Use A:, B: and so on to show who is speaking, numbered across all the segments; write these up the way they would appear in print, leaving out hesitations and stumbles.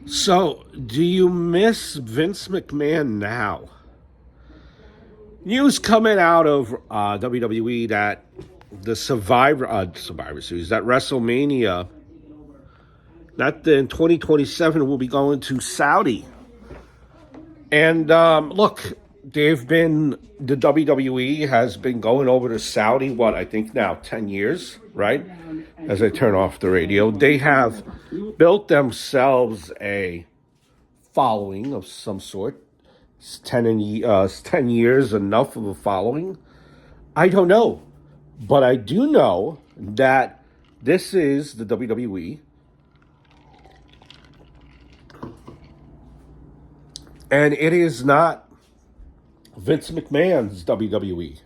A: So, do you miss Vince McMahon now? News coming out of WWE that the Survivor Series, that WrestleMania, that in 2027 will be going to Saudi. And look, the WWE has been going over to Saudi, what, I think now 10 years, right? As I turn off the radio, they have built themselves a following of some sort. Is 10 years enough of a following? I don't know. But I do know that this is the WWE. And it is not Vince McMahon's WWE.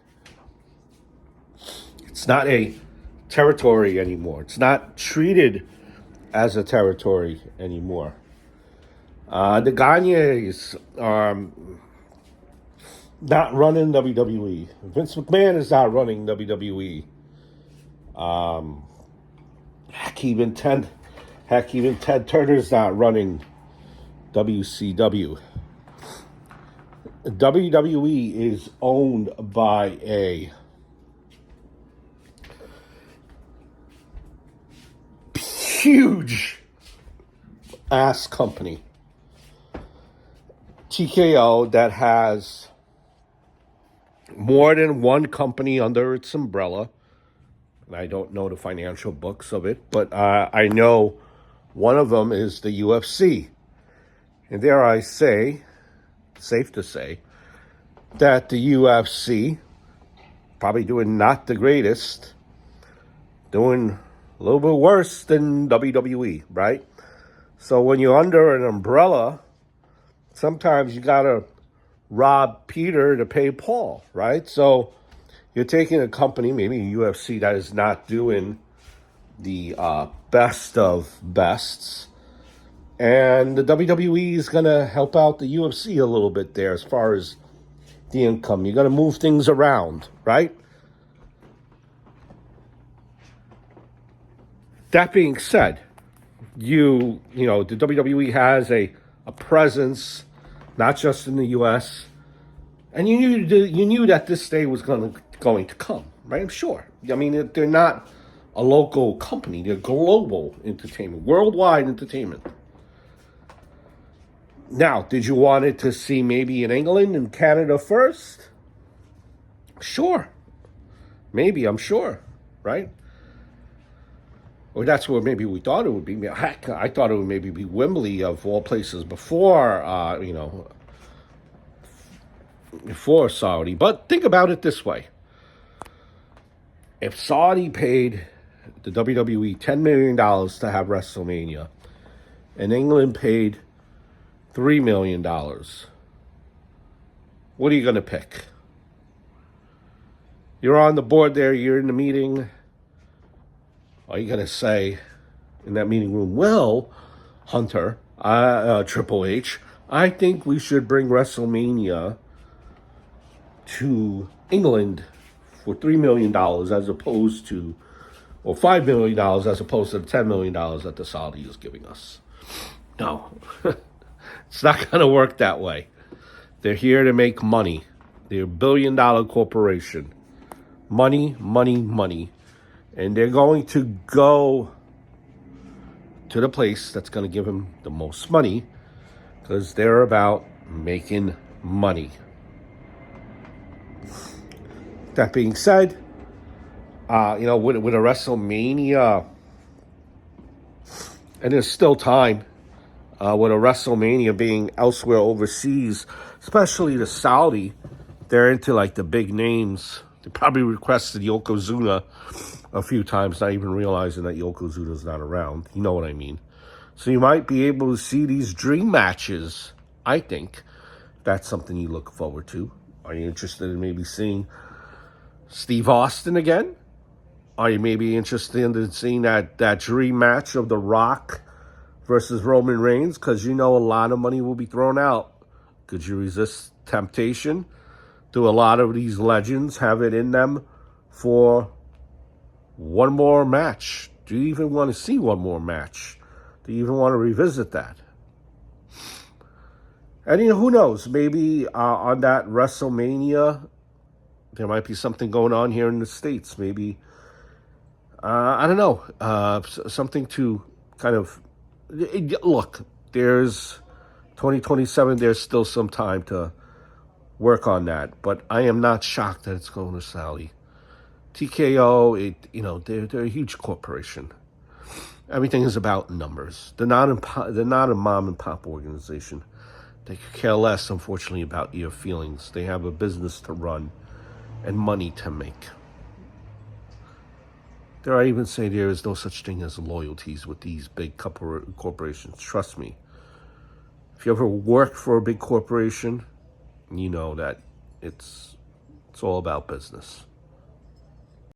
A: It's not a territory anymore. It's not treated as a territory anymore. The Gagnes are not running WWE. Vince McMahon is not running WWE. Heck, even Ted Turner's not running WCW. WWE is owned by a huge ass company, TKO, that has more than one company under its umbrella. And I don't know the financial books of it, but I know one of them is the UFC. And dare I say, safe to say, that the UFC, probably doing not the greatest, doing a little bit worse than WWE, right? So when you're under an umbrella, sometimes you gotta rob Peter to pay Paul, right? So you're taking a company, maybe a UFC, that is not doing the best of bests, and the WWE is going to help out the UFC a little bit there as far as the income. You're going to move things around, right? That being said, the WWE has a presence not just in the U.S., and you knew that this day was going to come, right? I'm sure. I mean, they're not a local company; they're global entertainment, worldwide entertainment. Now, did you want it to see maybe in England and Canada first? Sure, maybe. I'm sure, right? Or that's where maybe we thought it would be. Heck, I thought it would maybe be Wembley of all places before Saudi. But think about it this way. If Saudi paid the WWE $10 million to have WrestleMania, and England paid $3 million, what are you going to pick? You're on the board there, you're in the meeting. Are you going to say in that meeting room, well, Hunter, Triple H, I think we should bring WrestleMania to England for $3 million as opposed to, or $5 million as opposed to the $10 million that the Saudi is giving us? No, it's not going to work that way. They're here to make money. They're a billion-dollar corporation. Money, money, money. And they're going to go to the place that's going to give them the most money because they're about making money. That being said, with a WrestleMania, and there's still time, with a WrestleMania being elsewhere overseas, especially the Saudi, they're into like the big names. They probably requested Yokozuna a few times, not even realizing that Yokozuna's not around. You know what I mean? So you might be able to see these dream matches, I think. That's something you look forward to. Are you interested in maybe seeing Steve Austin again? Are you maybe interested in seeing that dream match of The Rock versus Roman Reigns? Because you know a lot of money will be thrown out. Could you resist temptation? Do a lot of these legends have it in them for one more match? Do you even want to see one more match? Do you even want to revisit that? And who knows? Maybe on that WrestleMania, there might be something going on here in the States. Maybe I don't know, something to kind of look. There's 2027. There's still some time to work on that, but I am not shocked that it's going to Saudi. TKO, they're a huge corporation. Everything is about numbers. They're not a mom and pop organization. They could care less, unfortunately, about your feelings. They have a business to run and money to make. Dare I even say there is no such thing as loyalties with these big corporations. Trust me. If you ever worked for a big corporation, you know that it's all about business.